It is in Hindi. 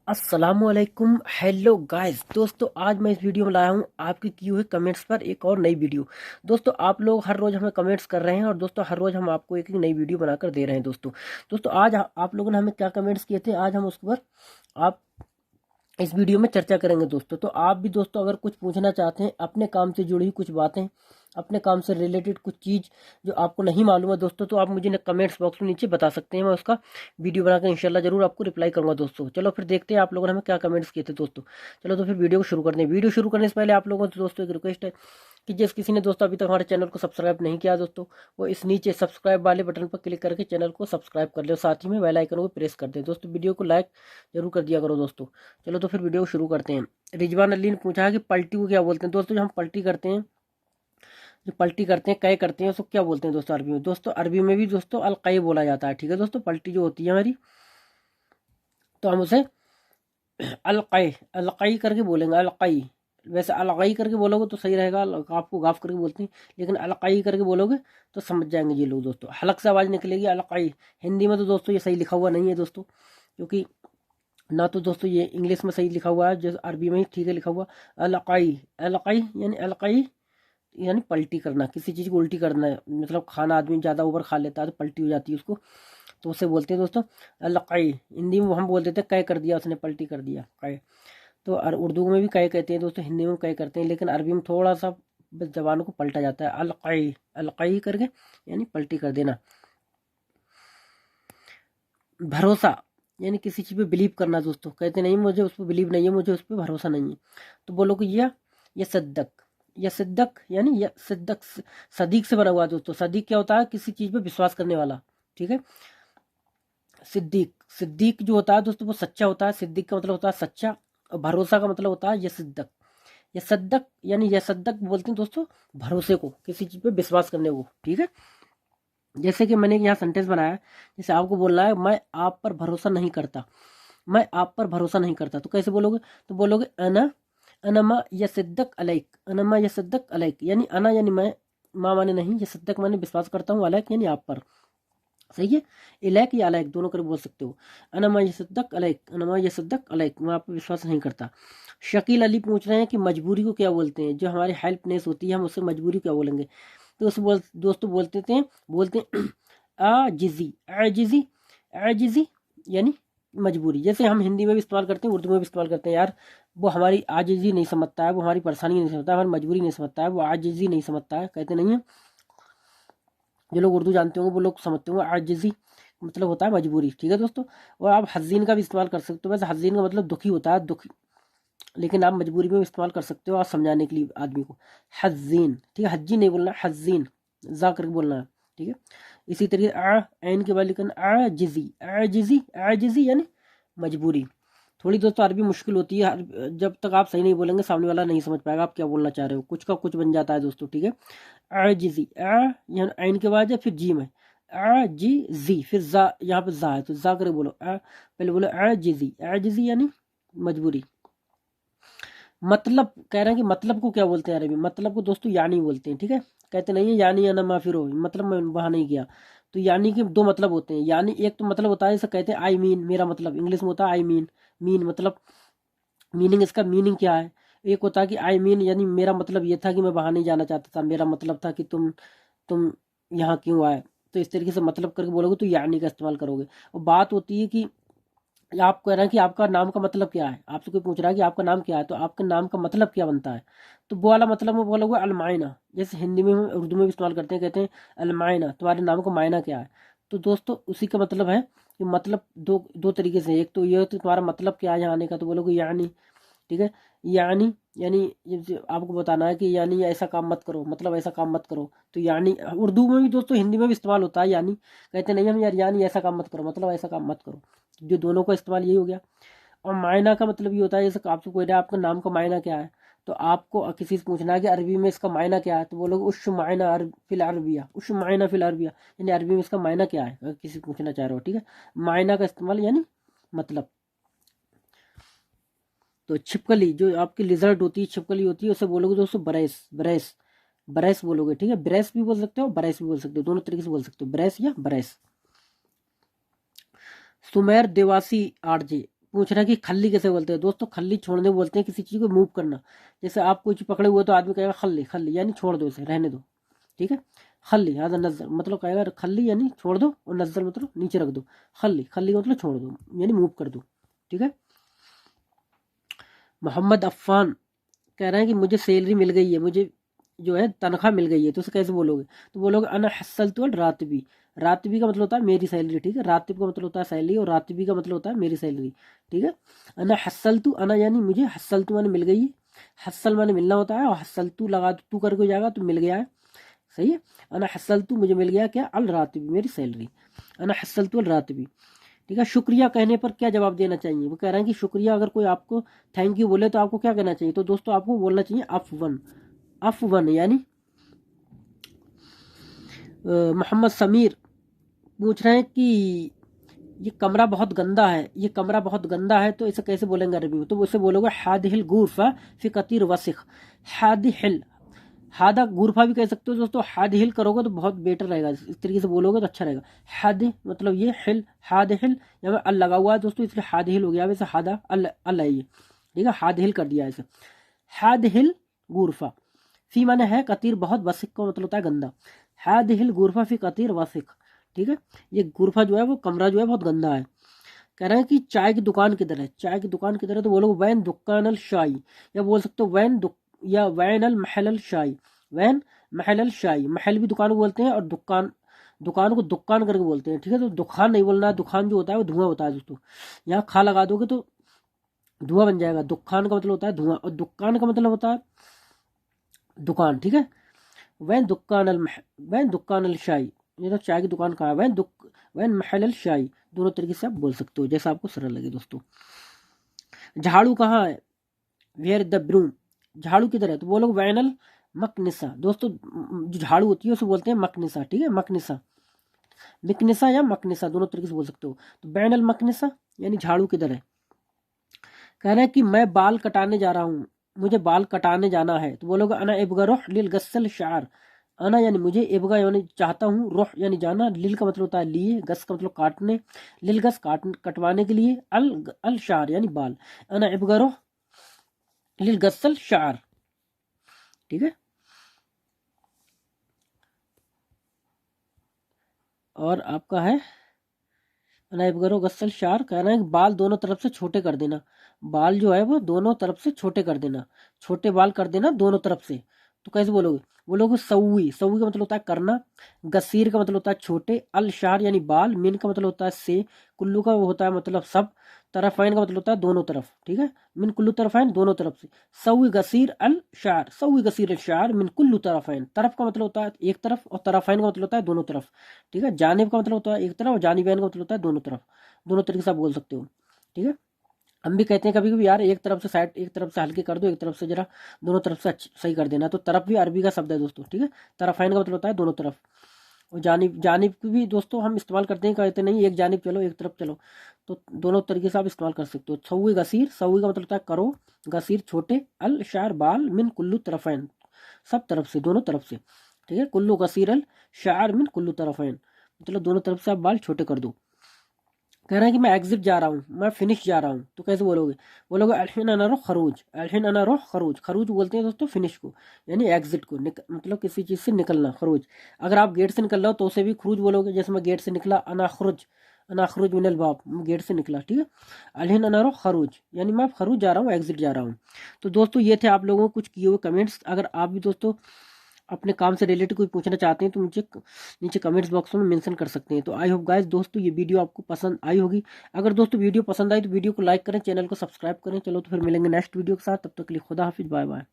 अस्सलामुअलैकुम। हेलो गाइस, दोस्तों आज मैं इस वीडियो में लाया हूँ आपके किए हुए कमेंट्स पर एक और नई वीडियो। दोस्तों आप लोग हर रोज़ हमें कमेंट्स कर रहे हैं और दोस्तों हर रोज़ हम आपको एक एक नई वीडियो बनाकर दे रहे हैं। दोस्तों आज आप लोगों ने हमें क्या कमेंट्स किए थे, आज हम उस पर आप इस वीडियो में चर्चा करेंगे। दोस्तों आप भी दोस्तों अगर कुछ पूछना चाहते हैं, अपने काम से जुड़ी हुई कुछ बातें, अपने काम से रिलेटेड कुछ चीज़ जो आपको नहीं मालूम है दोस्तों, तो आप मुझे कमेंट्स बॉक्स में नीचे बता सकते हैं। मैं उसका वीडियो बनाकर इंशाल्लाह जरूर आपको रिप्लाई करूंगा। दोस्तों चलो फिर देखते हैं आप लोगों ने हमें क्या कमेंट्स किए थे। दोस्तों चलो तो फिर वीडियो को शुरू करते हैं। वीडियो शुरू करने से पहले आप लोगों से दोस्तों एक रिक्वेस्ट है कि जिस किसी ने दोस्तों अभी तक हमारे चैनल को सब्सक्राइब नहीं किया दोस्तों, वो इस नीचे सब्सक्राइब वाले बटन पर क्लिक करके चैनल को सब्सक्राइब कर ले और साथ ही में बेल आइकन को प्रेस कर दें। दोस्तों वीडियो को लाइक जरूर कर दिया करो। दोस्तों चलो तो फिर वीडियो को शुरू करते हैं। रिजवान अली ने पूछा है कि पलटी को क्या बोलते हैं। दोस्तों जो हम पलटी करते हैं, जो पलटी करते हैं, कै करते हैं, उसको क्या बोलते हैं दोस्तों अरबी में? दोस्तों अरबी में भी दोस्तों अलकई बोला जाता है। ठीक है दोस्तों, पलटी जो होती है हमारी, तो हम उसे अलकई अलकई करके बोलेंगे। अलकई, वैसे अलगई करके बोलोगे तो सही रहेगा, आपको गाफ करके बोलते हैं, लेकिन अलकई करके बोलोगे तो समझ जाएंगे ये लोग। दोस्तों हलक से आवाज़ निकलेगी अलकई। हिंदी में तो दोस्तों ये सही लिखा हुआ नहीं है दोस्तों, क्योंकि ना तो दोस्तों ये इंग्लिश में सही लिखा हुआ है, जो अरबी में ही ठीक है लिखा हुआ। अलकई, अलकई यानी अलकई यानी पलटी करना, किसी चीज़ को उल्टी करना है। मतलब खाना आदमी ज़्यादा ओवर खा लेता है तो पलटी हो जाती है उसको, तो उसे बोलते हैं दोस्तों अलकई। हिंदी में हम बोल देते हैं कै कर दिया उसने, पलटी कर दिया, कै। तो उर्दू में भी कै कहते हैं दोस्तों, हिंदी में कै करते हैं, लेकिन अरबी में थोड़ा सा बस जबान को पलटा जाता है। अलकई, अलकई करके यानी पलटी कर देना। भरोसा यानी किसी चीज़ पे बिलीव करना। दोस्तों कहते नहीं मुझे उस पर बिलीव नहीं है, मुझे उस पर भरोसा नहीं है, तो बोलो कि यह सद्दक, यह सिद्दक यानी यह सिद्दक सदीक से बना हुआ है। दोस्तों सदीक क्या होता है? किसी चीज़ पे विश्वास करने वाला। ठीक है, सिद्दीक, सिद्दीक जो होता है दोस्तों वो सच्चा होता है। सिद्दीक का मतलब होता है सच्चा, और भरोसा का मतलब होता है यह सिद्दक। यह सद्दक यानी यह सद्दक बोलते हैं दोस्तों भरोसे को, किसी चीज़ पे विश्वास करने को। ठीक है, जैसे कि मैंने यहाँ सेंटेंस बनाया, जैसे आपको बोलना है मैं आप पर भरोसा नहीं करता, मैं आप पर भरोसा नहीं करता, तो कैसे बोलोगे? तो बोलोगे अना अनमा यसिद्दक अलैक, अनमा यसिद्दक अलैक यानी अना यानी मैं, माँ माने नहीं, यसिद्दक माने विश्वास करता हूँ, अलैक यानी आप पर। सही है, इलैक या अलैक दोनों कर बोल सकते हो। अनमा यसिद्दक अलैक, अनमा यसिद्दक अलैक, मैं आप पर विश्वास नहीं करता। शकील अली पूछ रहे हैं कि मजबूरी को क्या बोलते हैं? जो हमारी हेल्पनेस होती है हम उससे मजबूरी क्या बोलेंगे? तो उस दोस्तों बोलते हैं आजिजी, आजिजी, आजिजी यानी मजबूरी। जैसे हम हिंदी में भी इस्तेमाल करते हैं, उर्दू में भी इस्तेमाल करते हैं। यार वो हमारी आजिजी नहीं समझता है, वो हमारी परेशानी नहीं समझता है, हमारी मजबूरी नहीं समझता है, वो आजिजी नहीं समझता है, कहते नहीं है। जो लोग उर्दू जानते होंगे वो लोग समझते होंगे आजिजी मतलब होता है मजबूरी। ठीक है दोस्तों, और आप हज़ीन का भी इस्तेमाल कर सकते हो। वैसे हज़ीन का मतलब दुखी होता है, दुखी, लेकिन आप मजबूरी में इस्तेमाल कर सकते हो आप समझाने के लिए आदमी को। हज़ीन, ठीक है, हज्जी नहीं बोलना, हज़ीन जा करके बोलना है। ठीक है, इसी तरीके ऐन के बाद लिखना आजिजी, आजिजी, आजिजी यानी मजबूरी। थोड़ी दोस्तों अरबी मुश्किल होती है, जब तक आप सही नहीं बोलेंगे सामने वाला नहीं समझ पाएगा आप क्या बोलना चाह रहे हो, कुछ का कुछ बन जाता है दोस्तों। ठीक है, आजिजी, यहाँ ऐन के बाद है, फिर जी में आजिजी, फिर जा, यहाँ पे जा है तो जा करके बोलो। पहले बोलो आजिजी, आजिजी यानी मजबूरी। मतलब कह रहे हैं कि मतलब को क्या बोलते हैं अरबी? मतलब को दोस्तों यानी बोलते हैं। ठीक है, कहते नहीं है यानी अना माफिर हो, मतलब मैं वहां नहीं गया। तो यानी के दो मतलब होते हैं। यानी एक तो मतलब होता है जैसे कहते हैं आई मीन, मेरा मतलब, इंग्लिश में होता है आई मीन, मीन मतलब मीनिंग, इसका मीनिंग क्या है? एक होता है कि आई मीन यानी मेरा मतलब ये था कि मैं वहां नहीं जाना चाहता था, मेरा मतलब था कि तुम यहाँ क्यों आए। तो इस तरीके से मतलब करके बोलोगे तो यानी का इस्तेमाल करोगे। और बात होती है कि आप कह रहे हैं कि आपका नाम का मतलब क्या है, आपसे कोई पूछ रहा है कि आपका नाम क्या है, तो आपके नाम का मतलब क्या बनता है? तो वो वाला मतलब में बोलोगे अलमायना। जैसे हिंदी में उर्दू में भी इस्तेमाल करते हैं, कहते हैं अलमायना, तुम्हारे नाम का मायना क्या है? तो दोस्तों उसी का मतलब है कि मतलब दो दो तरीके से, एक तो ये तो तुम्हारा मतलब क्या है यहाँ आने का, तो बोलोगे यानी। ठीक है, यानी यानी ये आपको बताना है कि यानी ऐसा काम मत करो, मतलब ऐसा काम मत करो। तो यानी उर्दू में भी दोस्तों, हिंदी में भी इस्तेमाल होता है यानी, कहते नहीं हम यार यानी ऐसा काम मत करो, मतलब ऐसा काम मत करो। जो दोनों का इस्तेमाल यही हो गया। और मायना का मतलब ये होता है, जैसे आपसे कोई रहा आपका नाम का मायना क्या है, तो आपको किसी से पूछना है कि अरबी में इसका मायना क्या है, तो बोलोगे उश मायना फिल अरबिया, उश मायना फिल अरबिया यानी अरबी में इसका मायना क्या है, अगर किसी से पूछना चाह रहे हो। ठीक है, मायना का इस्तेमाल यानी मतलब। तो छिपकली, जो आपकी लिजर्ट होती है, छिपकली होती है, उसे बोलोगे दोस्तों बरैस, बरैस, बरैस बोलोगे। ठीक है, ब्रेस भी बोल सकते हो, बरैस भी बोल सकते हो, दोनों तरीके से बोल सकते हो, ब्रेस या बरैस। सुमेर देवासी आरजे पूछ रहा है कि खल्ली कैसे बोलते हैं। दोस्तों खल्ली छोड़ने बोलते हैं किसी चीज़ को मूव करना। जैसे आप कोई चीज़ पकड़े हुए तो आदमी कहेगा खल्ली खल्ली, यानी छोड़ दो इसे, रहने दो, ठीक है। खल्ली हाँ नजर मतलब कहेगा खल्ली यानी छोड़ दो, और नजर मतलब नीचे रख दो। खल्ली खल्ली का मतलब छोड़ दो यानी मूव कर दो, ठीक है। मोहम्मद अफ़ान कह रहे हैं कि मुझे सैलरी मिल गई है, मुझे जो है तनख्वाह मिल गई है, तो उसे कैसे बोलोगे? तो बोलोगे अना हसलतु अल रातिबी। रातिबी का मतलब होता है मेरी सैलरी, ठीक है। रातिब का मतलब होता है सैलरी, और रातिबी का मतलब होता है मेरी सैलरी, ठीक है। अना हसलतु, अना यानी मुझे, हसलतु माने मिल गई है, हसल माने मिलना होता है, और हसलतु लगा तू करके हो जाएगा तो मिल गया है, सही है। अना हसलतु मुझे मिल गया क्या? अल रातिबी मेरी सैलरी, अना हसलतु अल रातिबी, ठीक है। शुक्रिया कहने पर क्या जवाब देना चाहिए? वो कह रहे हैं कि शुक्रिया अगर कोई आपको थैंक यू बोले तो आपको क्या कहना चाहिए? तो दोस्तों आपको बोलना चाहिए अफवन। अफवन यानी मोहम्मद समीर पूछ रहे हैं कि ये कमरा बहुत गंदा है, ये कमरा बहुत गंदा है, तो इसे कैसे बोलेंगे अरबी में? तो उसे बोलोगे हादिहिल गुरफा फी कतीर वसिख। हादिहिल, हादा गुरफा भी कह सकते हो दोस्तों। हादिहिल करोगे तो बहुत बेटर रहेगा, इस तरीके से बोलोगे तो अच्छा रहेगा। हादि मतलब ये हिल, हादिहिल यहाँ पे अल लगा हुआ है दोस्तों, इसलिए हादिहिल हो गया। वैसे हादा अल है ये, ठीक है। हादिहिल कर दिया ऐसे। हादिहिल गुरफा, फी माने है कतीर बहुत, वसिक का मतलब होता है गंदा। हादिहिल गुरफा फी कतीर वसिक, ठीक है। ये गुरफा जो है वो कमरा जो है बहुत गंदा है। कह रहे हैं कि चाय की दुकान किधर है? चाय की दुकान किधर है? तो बोलो वैन दुकान अल शाई, या बोल सकते हो वैन या वैन अल महल अल शाई। वैन महल अल शाई, महल भी दुकान को बोलते हैं, और दुकान, दुकान को दुकान करके बोलते हैं, ठीक है। तो दुकान नहीं बोलना, दुकान जो होता है वो धुआं होता है दोस्तों। यहाँ खा लगा दोगे तो धुआं बन जाएगा। दुकान का मतलब होता है धुआं, और दुकान का मतलब होता है दुकान, ठीक है। वैन दुकान अल शाई, ये तो चाय की दुकान कहाँ है? वैन महल अल शाई, दोनों तरीके से आप बोल सकते हो, जैसा आपको सरल लगे दोस्तों। झाड़ू कहाँ है? वेयर द ब्रूम, झाड़ू किधर है? तो बोलो वैनल मकनिसा। दोस्तों जो झाड़ू होती है उसे बोलते हैं मकनिसा, ठीक है। मकनिसा, मिकनिसा या मकनिसा दोनों तरीके से बोल सकते हो। तो बैनल मकनिसा यानी झाड़ू किधर है? कह रहे हैं कि मैं बाल कटाने जा रहा हूँ, मुझे बाल कटाने जाना है, तो बोलोगे अना इब्गा रुह लिल गस्सल शार। अना यानी मुझे, इब्गा यानी चाहता हूँ, रुह यानी जाना, लिल का मतलब होता है लिए, गस का मतलब काटने, लिल गस कटवाने के लिए, अल अल शार यानी बाल। अना इब्गा रुह लिल गस्सल शार, ठीक है। और आपका है अनाइब करो गस्सल शार, कह रहे हैं बाल दोनों तरफ से छोटे कर देना। बाल जो है वो दोनों तरफ से छोटे कर देना, छोटे बाल कर देना दोनों तरफ से। तो कैसे बोलोगे? बोलोगे सऊई, सऊई का मतलब होता है करना, गसीर का मतलब होता है छोटे, अल शार यानी बाल, मिन का मतलब होता है से, कुल्लू का वो होता है मतलब सब, तरफैन का मतलब होता है दोनों तरफ, ठीक है। मिन कुल्लू तरफैन दोनों तरफ से। सऊई गसीर अल शार, सऊई गसीर अल शार मिन कुल्लू तरफैन, तरफ का मतलब होता है एक तरफ, और तरफैन का मतलब होता है दोनों तरफ, ठीक है। जानिब का मतलब होता है एक तरफ, और जानिबैन का मतलब होता है दोनों तरफ, दोनों तरीके से आप बोल सकते हो, ठीक है। हम भी कहते हैं कभी कभी यार एक तरफ से साइड, एक तरफ से हल्के कर दो, एक तरफ से जरा दोनों तरफ से सही कर देना। तो तरफ भी अरबी का शब्द है दोस्तों, ठीक है। तरफैन का मतलब होता है दोनों तरफ। और जानिब, जानिब की भी दोस्तों हम इस्तेमाल करते हैं, कहते नहीं एक जानिब चलो एक तरफ चलो, तो दोनों तरीके से आप इस्तेमाल कर सकते हो। सऊई गसीर, सऊई का मतलब होता है करो, गसीर छोटे, अल शार बाल, मिन कुल्लू तरफैन सब तरफ से, दोनों तरफ से, ठीक है। कुल्लू गसीर अल शार मिन कुल्लू तरफैन मतलब दोनों तरफ से आप बाल छोटे कर दो। कह रहे हैं कि मैं एग्जिट जा रहा हूँ, मैं फिनिश जा रहा हूँ, तो कैसे बोलोगे? बोलोगे अलहिन अना रुख खरूज, अलहिन अना रुख खरूज। खरूज बोलते हैं दोस्तों फिनिश को, यानी एग्जिट को, मतलब किसी चीज़ से निकलना, खरूज। अगर आप गेट से निकल रहे हो तो उसे भी खरूज बोलोगे, जैसे मैं गेट से निकला, अना खरुज, अना खरुज मिनल बाब, गेट से निकला, ठीक है। अलहिन अना रुख खरूज यानी मैं खरूज जा रहा हूँ, एग्जिट जा रहा हूँ। तो दोस्तों ये थे आप लोगों को कुछ किए हुए कमेंट्स। अगर आप भी दोस्तों अपने काम से रिलेटेड कोई पूछना चाहते हैं तो मुझे नीचे कमेंट्स बॉक्स में मेंशन कर सकते हैं। तो आई होप गाइस दोस्तों ये वीडियो आपको पसंद आई होगी। अगर दोस्तों वीडियो पसंद आई तो वीडियो को लाइक करें, चैनल को सब्सक्राइब करें। चलो तो फिर मिलेंगे नेक्स्ट वीडियो के साथ, तब तक के लिए खुदा हाफिज, बाय बाय।